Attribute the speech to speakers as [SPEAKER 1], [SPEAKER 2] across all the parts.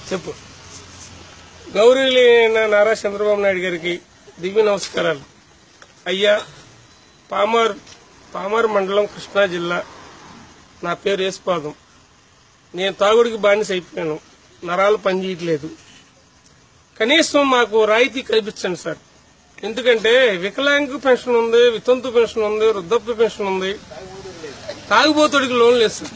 [SPEAKER 1] చెప్పు. గౌరవనీయ నారా చంద్రబాబు నాయుడు గారికి దివ్య నమస్కారాలు. అయ్యా, పామారు మండలం, కృష్ణా జిల్లా. నా పేరు యేసుపాదం. నేను తాగుడికి బానిస అయిపోయాను. నరాలు పనిచేయట్లేదు. కనీసం మాకు రాయితీ కల్పించండి సార్. ఎందుకంటే వికలాంగ పెన్షన్ ఉంది, వితంతు పెన్షన్ ఉంది, వృద్ధాప్య పెన్షన్ ఉంది. తాగుబోతుడికి లోన్ లేదు సార్.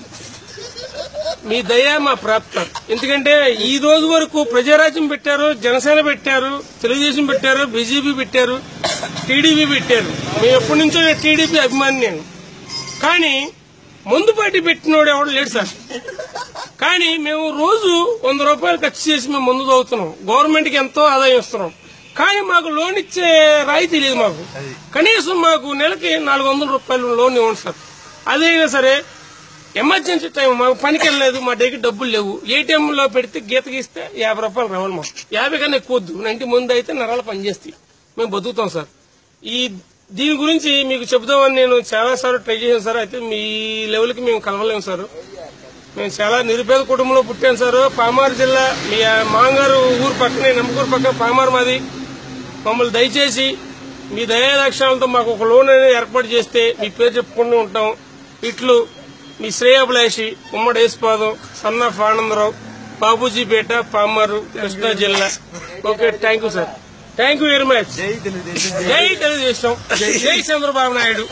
[SPEAKER 1] మీ దయ మా ప్రాప్తం. ఎందుకంటే ఈ రోజు వరకు ప్రజారాజ్యం పెట్టారు, జనసేన పెట్టారు, తెలుగుదేశం పెట్టారు, బీజేపీ పెట్టారు, టీడీపీ పెట్టారు. మేము ఎప్పటి నుంచో టీడీపీ అభిమాని నేను. కానీ మందు పార్టీ పెట్టినోడు ఎవడు లేడు సార్. కానీ మేము రోజు 100 రూపాయలు ఖర్చు చేసి మేము మందు తాగుతున్నాం. గవర్నమెంట్ కి ఎంతో ఆదాయం ఇస్తున్నాం. కానీ మాకు లోన్ ఇచ్చే రాయితీ లేదు. మాకు కనీసం మాకు నెలకి 400 రూపాయలు లోన్ ఇవ్వండి సార్. అదైనా సరే ఎమర్జెన్సీ టైం, మాకు పనికి వెళ్ళలేదు, మా దగ్గర డబ్బులు లేవు. ఏటీఎం లో పెడితే గీత గీస్తే 50 రూపాయలు రావాలి. మాకు 50 కన్నా ఎక్కువ వద్దు. 90 మంది అయితే నరాలు పనిచేస్తాయి, మేము బతుకుతాం సార్. దీని గురించి మీకు చెబుదామని నేను చాలా సార్లు ట్రై చేశాను సార్. అయితే మీ లెవెల్కి మేము కలవలేము సార్. మేము చాలా నిరుపేద కుటుంబంలో పుట్టాను సార్. పామారు జిల్లా, మీ మాంగారు ఊరు పక్కనే, నమ్మకూరు పక్కన పామారు మాది. మమ్మల్ని దయచేసి మీ దయాలక్ష్యాలతో మాకు ఒక లోన్ అనేది ఏర్పాటు చేస్తే మీ పేరు చెప్పుకుంటూ ఉంటాం. ఇట్లు మీ శ్రేయాభిలాషి, ఉమ్మడి యేసుపాదం, సన్నాఫ్ ఆనందరావు, బాబూజీపేట, పామారు, కృష్ణా జిల్లా. Okay, thank you sir. Thank you very much. జై తెలుగుదేశం, జై చంద్రబాబు నాయుడు.